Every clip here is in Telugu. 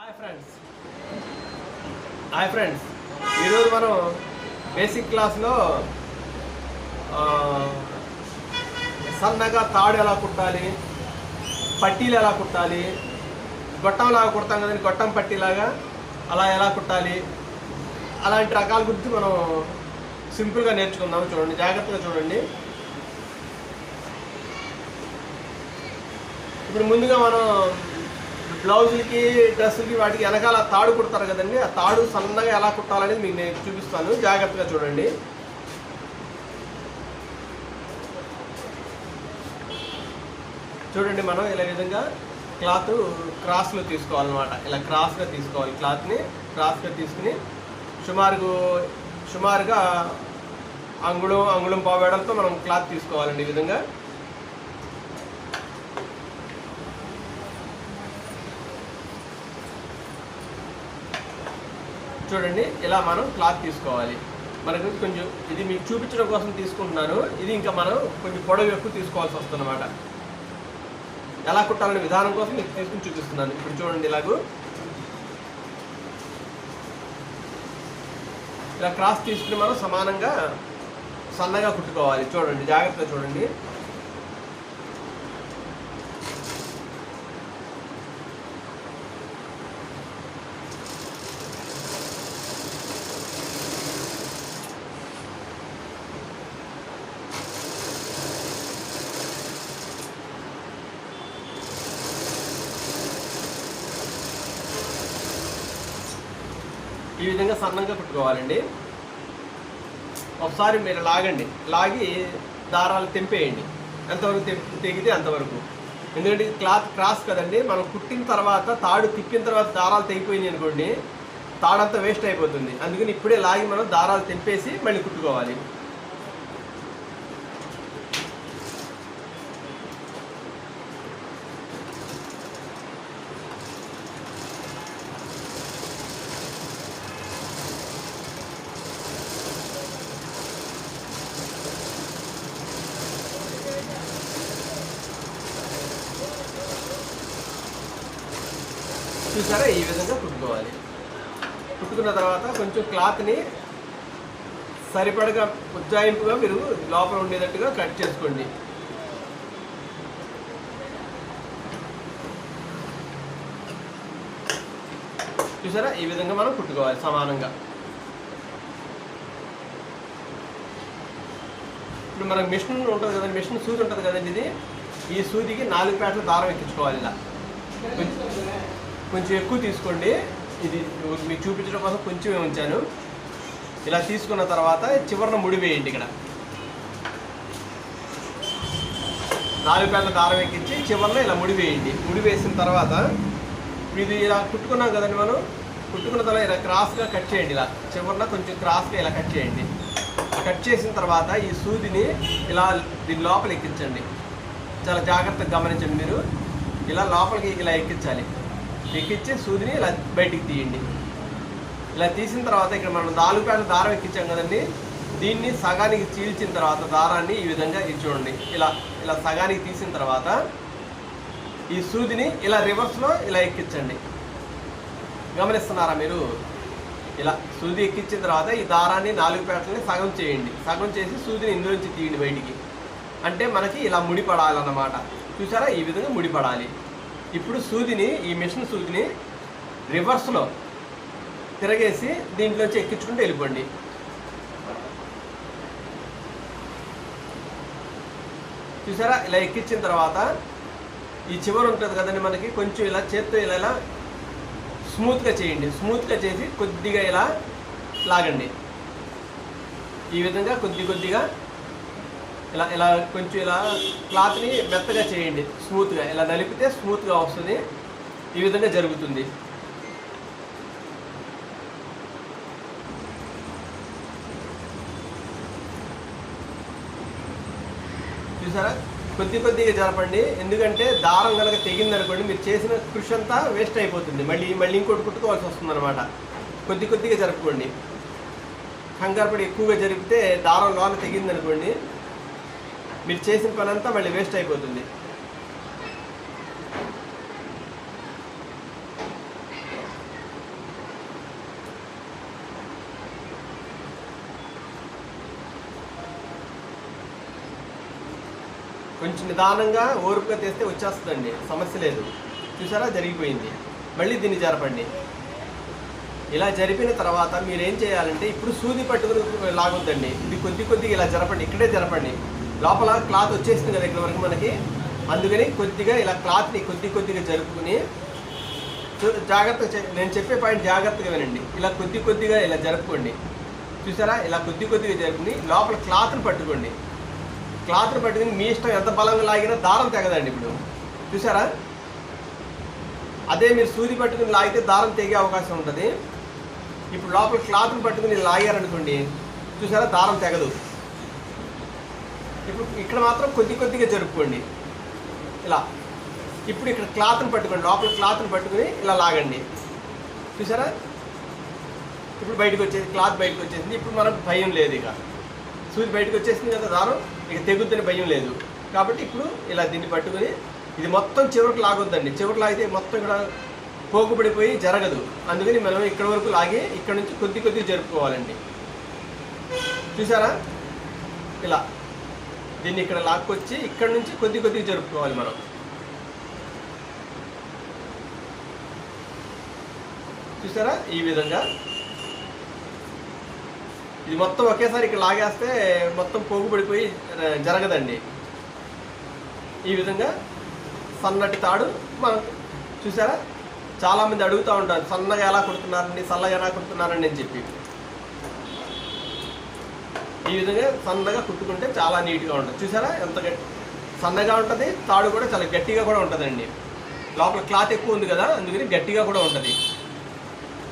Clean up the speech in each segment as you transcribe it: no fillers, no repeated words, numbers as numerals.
హాయ్ ఫ్రెండ్స్, ఈరోజు మనం బేసిక్ క్లాస్లో సన్నగా తాడు ఎలా కుట్టాలి, పట్టీలు ఎలా కుట్టాలి, గొట్టంలాగా కుడతాం కదండి, గొట్టం పట్టీలాగా అలా ఎలా కుట్టాలి, అలాంటి రకాల గురించి మనం సింపుల్గా నేర్చుకుందాం. చూడండి, జాగ్రత్తగా చూడండి. ఇప్పుడు ముందుగా మనం బ్లౌజులకి, డ్రెస్సులకి, వాటికి వెనకాల తాడు కుడతారు కదండి, ఆ తాడు సన్నగా ఎలా కుట్టాలనేది మీకు నేను చూపిస్తాను. జాగ్రత్తగా చూడండి. చూడండి, మనం ఇలా విధంగా క్లాత్ క్రాస్లో తీసుకోవాలన్నమాట. ఇలా క్రాస్గా తీసుకోవాలి. క్లాత్ని క్రాస్గా తీసుకుని సుమారుగా అంగుళం పావు వెడల్తో మనం క్లాత్ తీసుకోవాలండి. ఈ విధంగా చూడండి, ఇలా మనం క్లాత్ తీసుకోవాలి. మనకు కొంచెం ఇది మీకు చూపించడం కోసం తీసుకుంటున్నాను. ఇది ఇంకా మనం కొంచెం పొడవు ఎక్కువ తీసుకోవాల్సి వస్తుంది అన్నమాట. ఎలా కుట్టాలనే విధానం కోసం మీకు తీసుకుని చూపిస్తున్నాను. ఇప్పుడు చూడండి, ఇలా క్రాస్ తీసుకుని మనం సమానంగా సన్నగా కుట్టుకోవాలి. చూడండి, జాగ్రత్తగా చూడండి. ఈ విధంగా సన్నంగా కుట్టుకోవాలండి. ఒకసారి మీరు లాగి దారాలు తెంపేయండి. ఎంతవరకు తెగితే అంతవరకు. ఎందుకంటే క్లాత్ క్రాస్ కదండి, మనం కుట్టిన తర్వాత తాడు తిప్పిన తర్వాత దారాలు తెగిపోయింది అనుకోండి, తాడంతా వేస్ట్ అయిపోతుంది. అందుకని ఇప్పుడే లాగి మనం దారాలు తెంపేసి మళ్ళీ కుట్టుకోవాలి. చూసారా, ఈ విధంగా కుట్టుకోవాలి. కుట్టుకున్న తర్వాత కొంచెం క్లాత్ని సరిపడగా ఉజ్జాయింపుగా మీరు లోపల ఉండేటట్టుగా కట్ చేసుకోండి. చూసారా, ఈ విధంగా మనం కుట్టుకోవాలి సమానంగా. ఇప్పుడు మనకు మిషన్ ఉంటుంది కదండి, మిషన్ సూది ఉంటుంది కదండి, ఈ సూదికి 4 పేటలు దారం ఎక్కించుకోవాలి. ఇలా కొంచెం ఎక్కువ తీసుకోండి. ఇది మీకు చూపించడం కోసం కొంచెమే ఉంచాను. ఇలా తీసుకున్న తర్వాత చివరన ముడి వేయండి. ఇక్కడ 4 పేటల దారం ఎక్కించి చివరన ఇలా ముడి వేయండి. ముడి వేసిన తర్వాత ఇది ఇలా కుట్టుకున్నాం కదండి, మనం కుట్టుకున్న తర్వాత ఇలా క్రాస్గా కట్ చేయండి. ఇలా చివరన కొంచెం క్రాస్గా ఇలా కట్ చేయండి. కట్ చేసిన తర్వాత ఈ సూదిని ఇలా దీని లోపల ఎక్కించండి. చాలా జాగ్రత్తగా గమనించండి. మీరు ఇలా లోపలికి ఇలా ఎక్కించాలి. ఎక్కించి సూదిని ఇలా బయటికి తీయండి. ఇలా తీసిన తర్వాత ఇక్కడ మనం 4 పేటల దారం ఎక్కించాం కదండి, దీన్ని సగానికి చీల్చిన తర్వాత దారాన్ని ఈ విధంగా చూడండి, ఇలా సగానికి తీసిన తర్వాత ఈ సూదిని ఇలా రివర్స్లో ఇలా ఎక్కించండి. గమనిస్తున్నారా మీరు? ఇలా సూది ఎక్కించిన తర్వాత ఈ దారాన్ని 4 పేటలని సగం చేయండి. సగం చేసి సూదిని ఇందులోంచి తీయండి బయటికి. అంటే మనకి ఇలా ముడిపడాలన్నమాట. చూసారా, ఈ విధంగా ముడిపడాలి. ఇప్పుడు సూదిని, ఈ మిషన్ సూదిని రివర్స్లో తిరగేసి దీంట్లోంచి ఎక్కించుకుంటూ వెళ్ళిపోండి. చూసారా, ఇలా ఎక్కించిన తర్వాత ఈ చివరి ఉంటుంది కదండి, మనకి కొంచెం ఇలా చేత్తో ఇలా స్మూత్గా చేయండి. స్మూత్గా చేసి కొద్దిగా ఇలా లాగండి. ఈ విధంగా కొద్దిగా ఇలా కొంచెం ఇలా క్లాత్ని మెత్తగా చేయండి. స్మూత్గా ఇలా నలిపితే స్మూత్గా వస్తుంది. ఈ విధంగా జరుగుతుంది. చూసారా, కొద్దిగా జరపండి. ఎందుకంటే దారం కనుక తెగిందనుకోండి, మీరు చేసిన కృషి అంతా వేస్ట్ అయిపోతుంది. మళ్ళీ ఇంకోటి కుట్టుకోవాల్సి వస్తుంది అనమాట. కొద్దిగా జరుపుకోండి. కంగారు పడి ఎక్కువగా జరిపితే దారం లోన తెగిందనుకోండి, మీరు చేసిన పని అంతా మళ్ళీ వేస్ట్ అయిపోతుంది. కొంచెం నిదానంగా ఓర్పుగా తీస్తే వచ్చేస్తుందండి, సమస్య లేదు. చూసారా జరిగిపోయింది. మళ్ళీ దీన్ని జరపండి. ఇలా జరిపిన తర్వాత మీరు ఏం చేయాలంటే ఇప్పుడు సూది పట్టుకుని లాగొద్దండి, ఇది కొద్దిగా ఇలా జరపండి, ఇక్కడే జరపండి. లోపల క్లాత్ వచ్చేస్తుంది కదా ఇక్కడ వరకు మనకి, అందుకని కొద్దిగా ఇలా క్లాత్ని కొద్దిగా జరుపుకుని జాగ్రత్తగా, నేను చెప్పే పాయింట్ జాగ్రత్తగా వినండి. ఇలా కొద్దిగా ఇలా జరుపుకోండి. చూసారా, ఇలా కొద్దిగా జరుపుకుని లోపల క్లాత్ని పట్టుకోండి. క్లాత్ని పట్టుకుని మీ ఇష్టం, ఎంత బలంగా లాగినా దారం తెగదండి. ఇప్పుడు చూసారా, అదే మీరు సూది పట్టుకుని లాగితే దారం తెగే అవకాశం ఉంటుంది. ఇప్పుడు లోపల క్లాత్ని పట్టుకుని లాగారనుకోండి, చూసారా దారం తెగదు. ఇప్పుడు ఇక్కడ మాత్రం కొద్దిగా జరుపుకోండి ఇలా. ఇప్పుడు ఇక్కడ క్లాత్ని పట్టుకోండి, లోపల క్లాత్ని పట్టుకుని ఇలా లాగండి. చూసారా, ఇప్పుడు బయటకు వచ్చేది, క్లాత్ బయటకు వచ్చేసింది. ఇప్పుడు మనకు భయం లేదు, ఇక సూది బయటకు వచ్చేసింది కదా, దారం ఇక తెగుద్దని భయం లేదు. కాబట్టి ఇప్పుడు ఇలా దీన్ని పట్టుకుని ఇది మొత్తం చివరికి లాగొద్దండి, చివరికి లాగితే మొత్తం ఇక్కడ పోగుపడిపోయి జరగదు. అందుకని మనం ఇక్కడ వరకు లాగి ఇక్కడ నుంచి కొద్దిగా జరుపుకోవాలండి. చూసారా, ఇలా దీన్ని ఇక్కడ లాక్కొచ్చి ఇక్కడ నుంచి కొద్దిగా జరుపుకోవాలి మనం. చూసారా, ఈ విధంగా ఇది మొత్తం ఒకేసారి ఇక్కడ లాగేస్తే మొత్తం పోగుపడిపోయి జరగదండి. ఈ విధంగా సన్నటి తాడు మనం, చూసారా చాలామంది అడుగుతూ ఉంటారు సన్నగా ఎలా కుడుతున్నారండి, సన్నగా ఎలా కుడుతున్నారండి అని చెప్పి. ఈ విధంగా సన్నగా కుట్టుకుంటే చాలా నీట్గా ఉంటుంది. చూసారా ఎంత సన్నగా ఉంటుంది, తాడు కూడా చాలా గట్టిగా కూడా ఉంటుందండి. లోపల క్లాత్ ఎక్కువ ఉంది కదా, అందుకని గట్టిగా కూడా ఉంటుంది.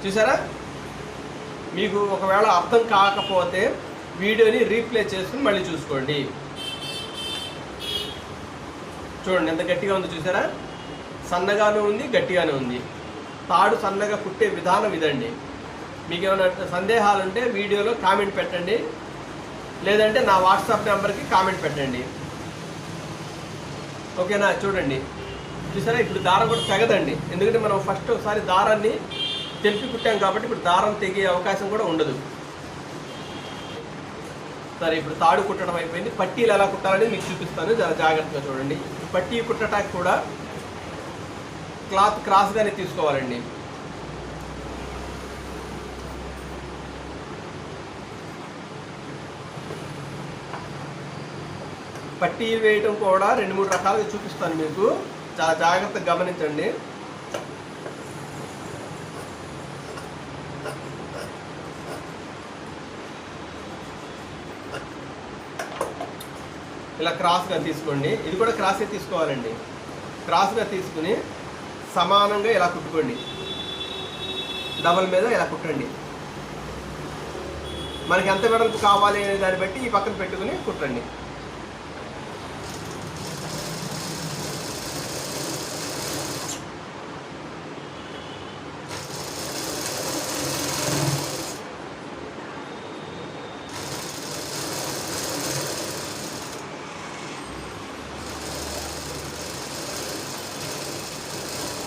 చూసారా, మీకు ఒకవేళ అర్థం కాకపోతే వీడియోని రీప్లే చేసుకుని మళ్ళీ చూసుకోండి. చూడండి ఎంత గట్టిగా ఉందో. చూసారా, సన్నగానే ఉంది, గట్టిగానే ఉంది. తాడు సన్నగా కుట్టే విధానం ఇదండి. మీకు ఏమైనా సందేహాలు ఉంటే వీడియోలో కామెంట్ పెట్టండి, లేదంటే నా వాట్సాప్ నెంబర్కి కామెంట్ పెట్టండి. ఓకేనా, చూడండి. చూసారా, ఇప్పుడు దారం కూడా తెగదండి, ఎందుకంటే మనం ఫస్ట్ ఒకసారి దారాన్ని తెంపి కుట్టాం కాబట్టి ఇప్పుడు దారం తెగే అవకాశం కూడా ఉండదు. సరే, ఇప్పుడు తాడు కుట్టడం అయిపోయింది. పట్టీలు ఎలా కుట్టాలని మీకు చూపిస్తాను, చాలా జాగ్రత్తగా చూడండి. పట్టీ కుట్టడానికి కూడా క్లాత్ క్రాస్గానే తీసుకోవాలండి. పట్టీ వేయటం కూడా 2-3 రకాలుగా చూపిస్తాను మీకు, చాలా జాగ్రత్తగా గమనించండి. ఇలా క్రాస్గా తీసుకోండి, ఇది కూడా క్రాస్గా తీసుకోవాలండి. క్రాస్గా తీసుకుని సమానంగా ఇలా కుట్టుకోండి, డబల్ మీద ఇలా కుట్టండి. మనకి ఎంత వెడల్పు కావాలి అనే దాన్ని బట్టి ఈ పక్కన పెట్టుకుని కుట్టండి.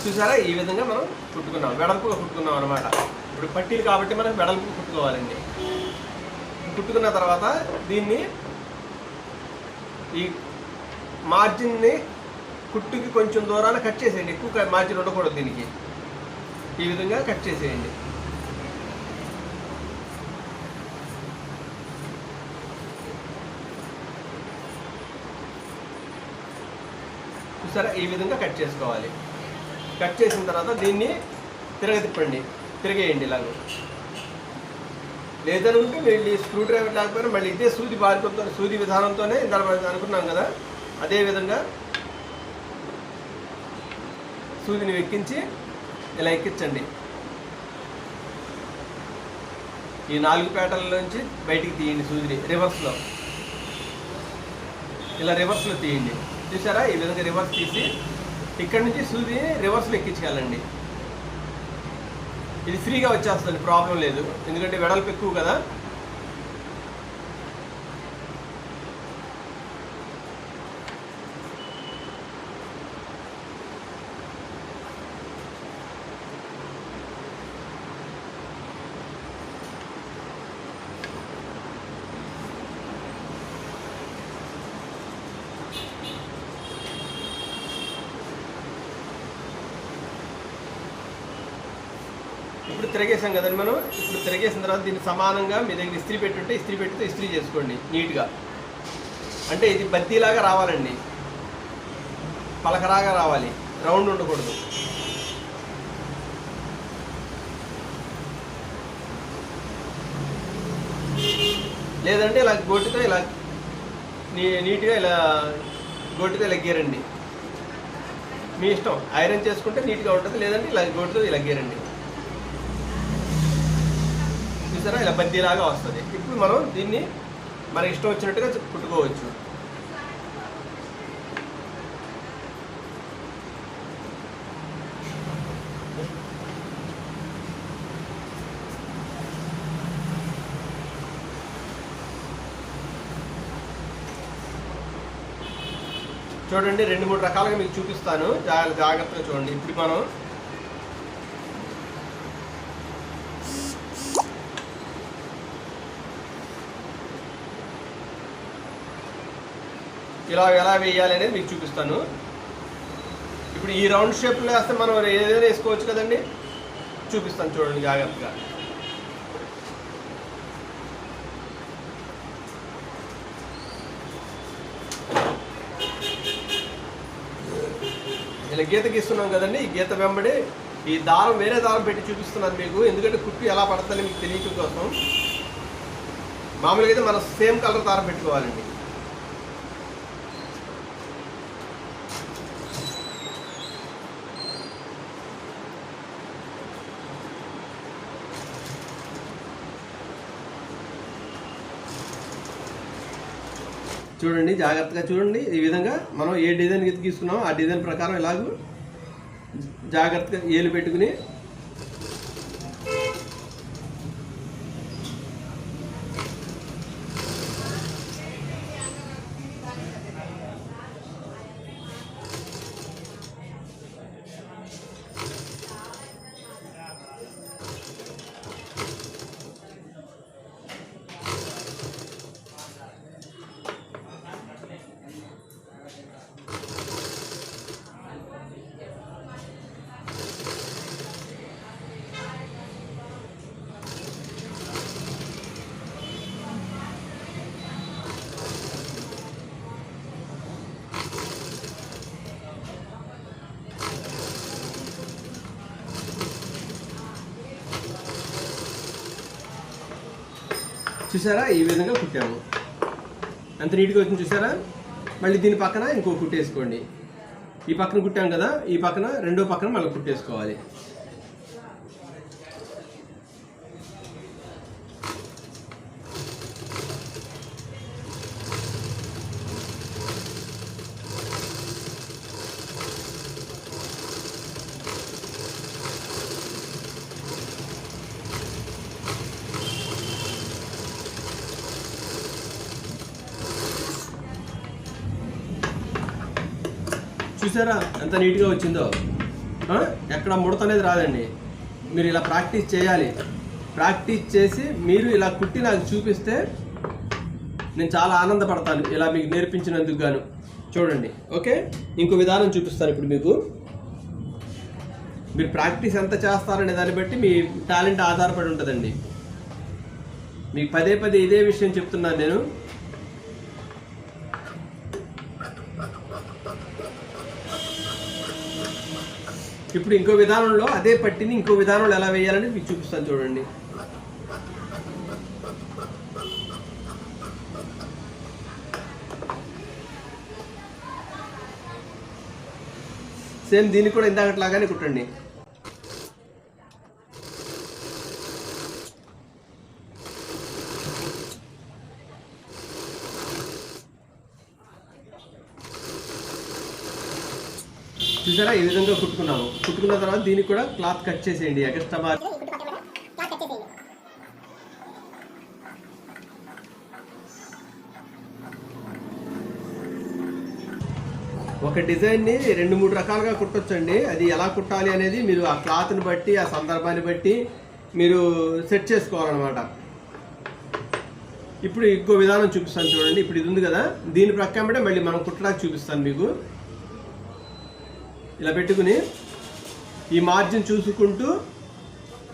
చూసారా, ఈ విధంగా మనం కుట్టుకున్నాం, వెడల్పుగా కుట్టుకున్నాం అనమాట. ఇప్పుడు పట్టీలు కాబట్టి మనం వెడల్పుగా కుట్టుకోవాలండి. కుట్టుకున్న తర్వాత దీన్ని, ఈ మార్జిన్ని కుట్టుకి కొంచెం దూరాన కట్ చేసేయండి, ఎక్కువ మార్జిన్ ఉండకూడదు దీనికి. ఈ విధంగా కట్ చేసేయండి. చూసారా, ఈ విధంగా కట్ చేసుకోవాలి. కట్ చేసిన తర్వాత దీన్ని తిరగేయండి ఇలాగ. లేదనుకుంటే మళ్ళీ స్క్రూ డ్రైవర్ లేకపోయినా మళ్ళీ ఇదే సూది విధానంతోనే ఇందాక అనుకున్నాం కదా, అదే విధంగా సూదిని ఎక్కించి ఇలా ఎక్కించండి. ఈ 4 పేటల్లోంచి బయటికి తీయండి సూదిని, రివర్స్లో ఇలా రివర్స్లో తీయండి. చూసారా, ఈ విధంగా రివర్స్ తీసి ఇక్కడ నుంచి సూదిని రివర్స్లో ఎక్కించాలండి. ఇది ఫ్రీగా వచ్చేస్తుంది, ప్రాబ్లం లేదు, ఎందుకంటే వెడల్పు ఎక్కువ కదా. ఇప్పుడు తిరగేసాం కదండి మనం. ఇప్పుడు తిరగేసిన తర్వాత దీన్ని సమానంగా మీ దగ్గర ఇస్త్రీ పెట్టుంటే ఇస్త్రీ పెట్టితే ఇస్త్రీ చేసుకోండి నీట్గా. అంటే ఇది బద్దీలాగా రావాలండి, పలకరాగా రావాలి, రౌండ్ ఉండకూడదు. లేదంటే ఇలా గోటితో ఇలా నీట్గా ఇలా గోటితో ఇలా గీరండి, మీ ఇష్టం. ఐరన్ చేసుకుంటే నీట్గా ఉంటుంది, లేదంటే ఇలా గోటితో ఇలా గీరండి. చూసారా, ఇలా బద్దీలాగా వస్తుంది. ఇప్పుడు మనం దీన్ని మన ఇష్టం వచ్చినట్టుగా కుట్టుకోవచ్చు. చూడండి, 2-3 రకాలుగా మీకు చూపిస్తాను, జాగ్రత్తగా చూడండి. ఇప్పుడు మనం ఇలా ఎలా వేయాలి అనేది మీకు చూపిస్తాను. ఇప్పుడు ఈ రౌండ్ షేప్లో వేస్తే మనం ఏదైనా వేసుకోవచ్చు కదండి, చూపిస్తాను చూడండి జాగ్రత్తగా. ఇలా గీత గీస్తున్నాం కదండి, ఈ గీత వెంబడి ఈ దారం వేరే దారం పెట్టి చూపిస్తున్నాను మీకు, ఎందుకంటే కుట్టు ఎలా పడుతుందని మీకు తెలియటం కోసం. మామూలుగా అయితే మనం సేమ్ కలర్ దారం పెట్టుకోవాలండి. చూడండి, జాగ్రత్తగా చూడండి. ఈ విధంగా మనం ఏ డిజైన్ గీసుకున్నామో ఆ డిజైన్ ప్రకారం ఇలాగూ జాగ్రత్తగా ఏలు పెట్టుకుని చూసారా, ఈ విధంగా కుట్టాము. అంత నీట్గా వచ్చింది చూసారా. మళ్ళీ దీని పక్కన ఇంకో కుట్టేసుకోండి. ఈ పక్కన కుట్టాం కదా, ఈ పక్కన రెండో పక్కన మళ్ళీ కుట్టేసుకోవాలి. చూసారా ఎంత నీట్గా వచ్చిందో. ఎక్కడ ముడత అనేది రాదండి. మీరు ఇలా ప్రాక్టీస్ చేయాలి. ప్రాక్టీస్ చేసి మీరు ఇలా కుట్టి నాకు చూపిస్తే నేను చాలా ఆనందపడతాను, ఇలా మీకు నేర్పించినందుకు గాను. చూడండి, ఓకే. ఇంకో విధానం చూపిస్తాను ఇప్పుడు మీకు. మీరు ప్రాక్టీస్ ఎంత చేస్తారనే దాన్ని బట్టి మీ టాలెంట్ ఆధారపడి ఉంటుందండి. మీకు పదే పదే ఇదే విషయం చెప్తున్నాను నేను. ఇప్పుడు ఇంకో విధానంలో అదే పట్టిని ఇంకో విధానంలో ఎలా వేయాలని మీకు చూపిస్తాను చూడండి. సేమ్ దీన్ని కూడా ఇందాకట్లాగానే కుట్టండి. చూసారా, ఈ విధంగా కుట్టుకున్నాము. కుట్టుకున్న తర్వాత దీనికి కూడా క్లాత్ కట్ చేసేయండి. ఎక్స్ట్రా మార్క్ ఒక డిజైన్ని 2-3 రకాలుగా కుట్టొచ్చండి. అది ఎలా కుట్టాలి అనేది మీరు ఆ క్లాత్ని బట్టి, ఆ సందర్భాన్ని బట్టి మీరు సెట్ చేసుకోవాలన్నమాట. ఇప్పుడు ఇంకో విధానం చూపిస్తాను చూడండి. ఇప్పుడు ఇది ఉంది కదా, దీని ప్రక్కనే మళ్ళీ మనం కుట్టడానికి చూపిస్తాను మీకు. ఇలా పెట్టుకుని ఈ మార్జిన్ చూసుకుంటూ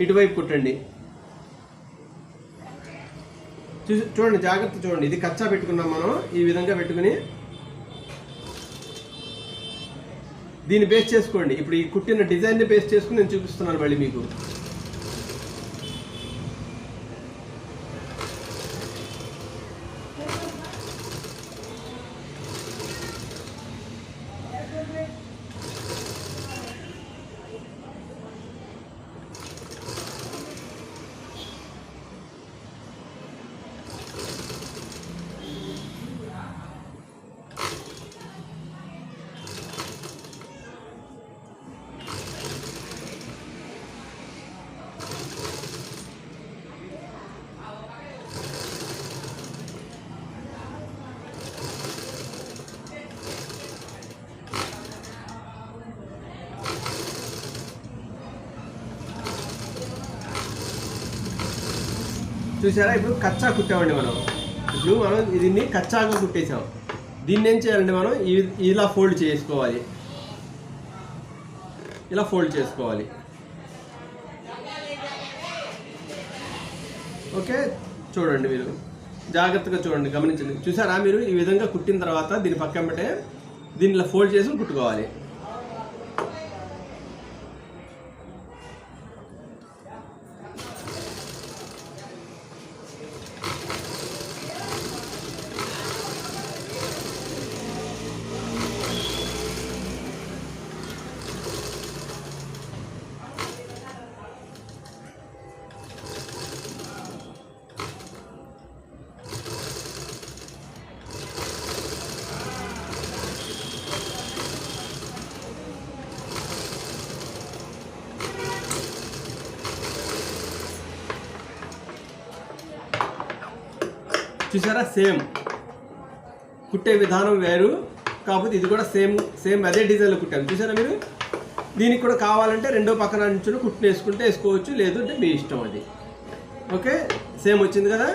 ఇటువైపు కుట్టండి. చూడండి, జాగ్రత్త చూడండి. ఇది కచ్చా పెట్టుకున్నాం మనం. ఈ విధంగా పెట్టుకుని దీన్ని బేస్ చేసుకోండి. ఇప్పుడు ఈ కుట్టిన డిజైన్ని బేస్ చేసుకుని నేను చూపిస్తున్నాను మళ్ళీ మీకు. చూసారా, ఇప్పుడు కచ్చా కుట్టామండి మనం. ఇప్పుడు మనం దీన్ని కచ్చాగా కుట్టేసాం. దీన్ని ఏం చేయాలంటే మనం ఇలా ఫోల్డ్ చేసుకోవాలి. ఇలా ఫోల్డ్ చేసుకోవాలి. ఓకే, చూడండి, మీరు జాగ్రత్తగా చూడండి, గమనించండి. చూసారా, మీరు ఈ విధంగా కుట్టిన తర్వాత దీని పక్కన దీన్ని ఇలా ఫోల్డ్ చేసి కుట్టుకోవాలి. చూసారా, సేమ్ కుట్టే విధానం వేరు, కాకపోతే ఇది కూడా సేమ్ అదే డిజైన్లో కుట్టాము. చూసారా మీరు. దీనికి కూడా కావాలంటే రెండో పక్కన నుంచి కుట్టు వేసుకోవచ్చు, లేదు అంటే మీ ఇష్టం అది. ఓకే, సేమ్ వచ్చింది కదా.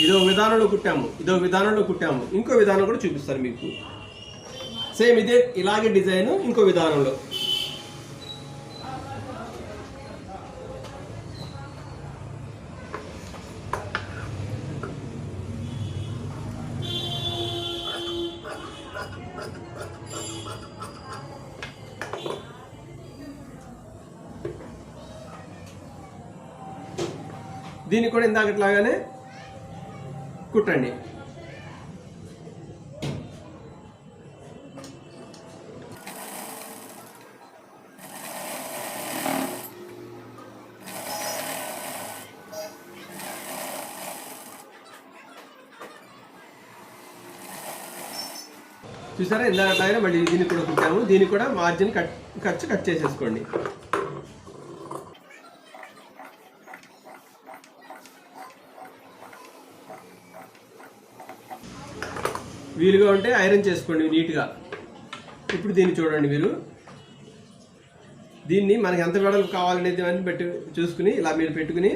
ఇదో విధానంలో కుట్టాము, ఇంకో విధానం కూడా చూపిస్తారు మీకు. సేమ్ ఇలాగే డిజైన్ ఇంకో విధానంలో. దీన్ని కూడా ఇందాకట్లాగానే కుట్టండి. చూసారా, ఇందాకట్లాగానే మళ్ళీ దీన్ని కూడా కుట్టాము. దీన్ని కూడా మార్జిన్ కట్ చేసేసుకోండి. వీలుగా ఉంటే ఐరన్ చేసుకోండి నీట్గా. ఇప్పుడు దీన్ని చూడండి మీరు. దీన్ని మనకి ఎంత వెడల్పు కావాలనేది అన్ని చూసుకుని ఇలా మీరు పెట్టుకుని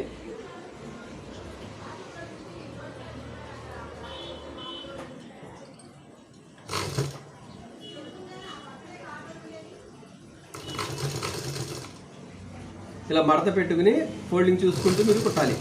ఇలా మడత పెట్టుకుని ఫోల్డింగ్ చూసుకుంటూ మీరు కుట్టాలి.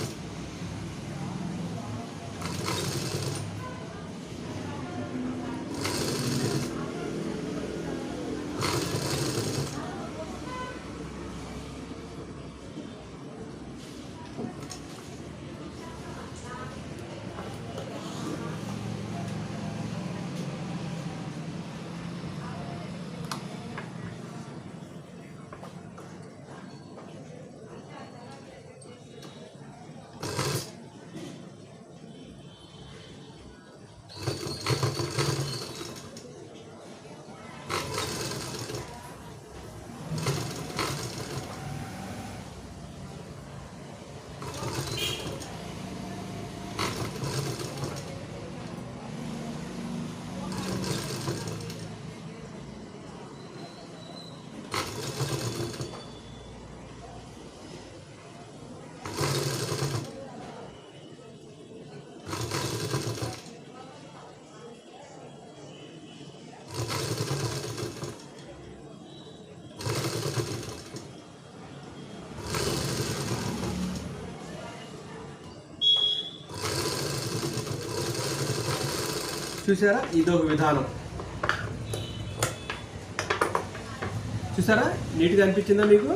చూసారా, ఇదొక విధానం. చూసారా, నీట్గా అనిపించిందా మీకు?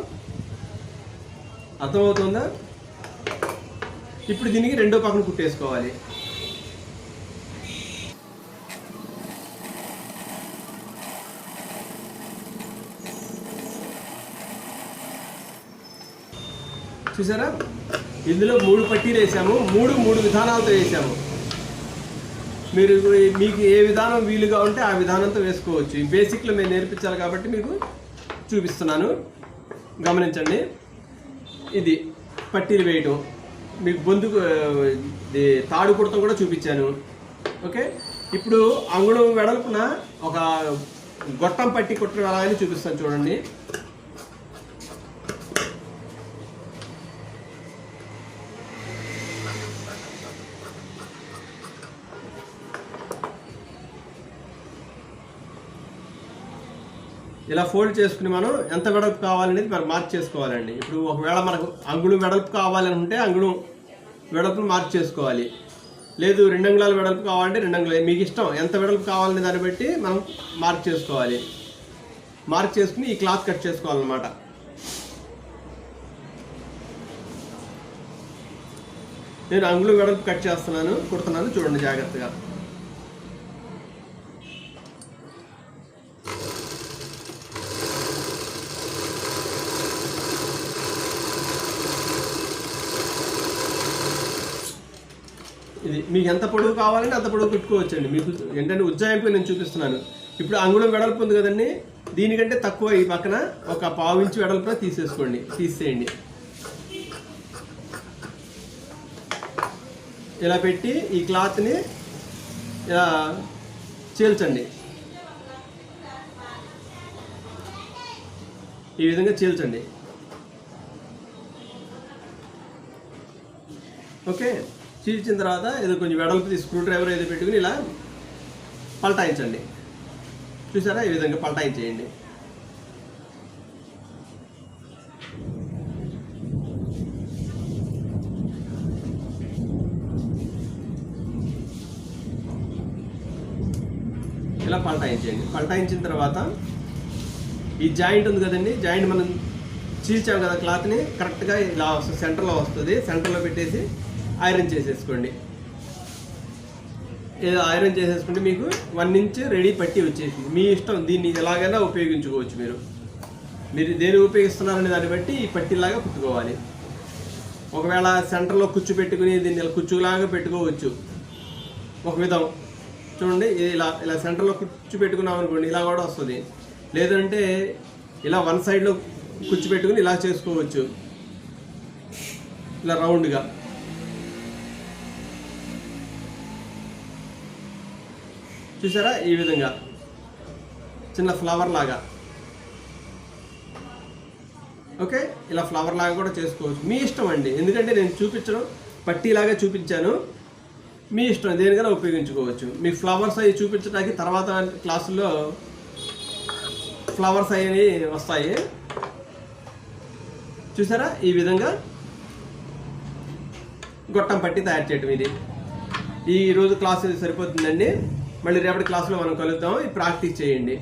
అర్థమవుతుందా? ఇప్పుడు దీనికి రెండో పక్కన కుట్టేసుకోవాలి. చూసారా, ఇందులో 3 పట్టీలు వేసాము. 3 విధానాలతో వేసాము. మీకు ఏ విధానం వీలుగా ఉంటే ఆ విధానంతో వేసుకోవచ్చు. ఈ బేసిక్లో మేము నేర్పించాలి కాబట్టి మీకు చూపిస్తున్నాను, గమనించండి. ఇది పట్టీలు వేయటం, మీకు బొందుకు తాడు కుడతం కూడా చూపించాను. ఓకే, ఇప్పుడు అంగుళం వెడల్పున ఒక గొట్టం పట్టి కుట్టడం ఎలా అని చూపిస్తాను చూడండి. ఇలా ఫోల్డ్ చేసుకుని మనం ఎంత వెడల్పు కావాలనేది మనం మార్క్ చేసుకోవాలండి. ఇప్పుడు ఒకవేళ మనకు అంగుళం వెడల్పు కావాలని ఉంటే అంగుళం వెడల్పును మార్క్ చేసుకోవాలి. లేదు 2 అంగుళాల వెడల్పు కావాలంటే 2 అంగుళాలు, మీకు ఇష్టం ఎంత వెడల్పు కావాలనే దాన్ని బట్టి మనం మార్క్ చేసుకోవాలి. మార్క్ చేసుకుని ఈ క్లాత్ కట్ చేసుకోవాలన్నమాట. నేను అంగుళం వెడల్పు కట్ చేస్తున్నాను, కుడుతున్నాను, చూడండి జాగ్రత్తగా. ఇది మీకు ఎంత పొడవు కావాలంటే అంత పొడవు పెట్టుకోవచ్చండి. మీకు ఏంటంటే ఉజ్జాయింపు నేను చూపిస్తున్నాను. ఇప్పుడు అంగుళం వెడల్పు ఉంది కదండి, దీనికంటే తక్కువ ఈ పక్కన ఒక 1/2 ఇంచు వెడల్పున తీసేయండి. ఇలా పెట్టి ఈ క్లాత్ని ఇలా చీల్చండి. ఈ విధంగా చీల్చండి. ఓకే, చీల్చిన తర్వాత ఏదో కొంచెం వెడల్పు స్క్రూ డ్రైవర్ ఏదో పెట్టుకుని ఇలా పల్టాయించండి. చూసారా, ఈ విధంగా పల్టాయించేయండి. ఇలా పల్టాయించేయండి. పల్టాయించిన తర్వాత ఈ జాయింట్ ఉంది కదండి, జాయింట్ మనం చీల్చాం కదా క్లాత్ని, కరెక్ట్గా ఇలా వస్తుంది, సెంటర్లో వస్తుంది. సెంటర్లో పెట్టేసి ఐరన్ చేసేసుకోండి. ఐరన్ చేసేసుకుంటే మీకు 1 ఇంచ్ రెడీ పట్టి వచ్చేసింది. మీ ఇష్టం, దీన్ని ఎలాగైనా ఉపయోగించుకోవచ్చు. మీరు దేని ఉపయోగిస్తున్నారనే దాన్ని బట్టి ఈ పట్టిలాగా కుట్టుకోవాలి. ఒకవేళ సెంటర్లో కుచ్చు పెట్టుకుని దీన్ని ఇలా కుచ్చులాగా పెట్టుకోవచ్చు. ఒక విధం చూడండి, ఇలా సెంటర్లో కుచ్చు పెట్టుకున్నాం అనుకోండి, ఇలా కూడా వస్తుంది. లేదంటే ఇలా 1 సైడ్లో కుచ్చు పెట్టుకుని ఇలా చేసుకోవచ్చు, ఇలా రౌండ్గా. చూసారా, ఈ విధంగా చిన్న ఫ్లవర్ లాగా. ఓకే, ఇలా ఫ్లవర్ లాగా కూడా చేసుకోవచ్చు. మీ ఇష్టం అండి, ఎందుకంటే నేను చూపించడం పట్టీలాగా చూపించాను. మీ ఇష్టం, దేనికైనా ఉపయోగించుకోవచ్చు. మీ ఫ్లవర్స్ అవి చూపించడానికి తర్వాత క్లాసుల్లో ఫ్లవర్స్ అవి వస్తాయి. చూసారా, ఈ విధంగా గొట్టం పట్టి తయారు చేయటం. ఇది ఈరోజు క్లాసు సరిపోతుందండి. మళ్ళీ రేపటి క్లాసులో మనం కలుద్దాం. ప్రాక్టీస్ చేయండి.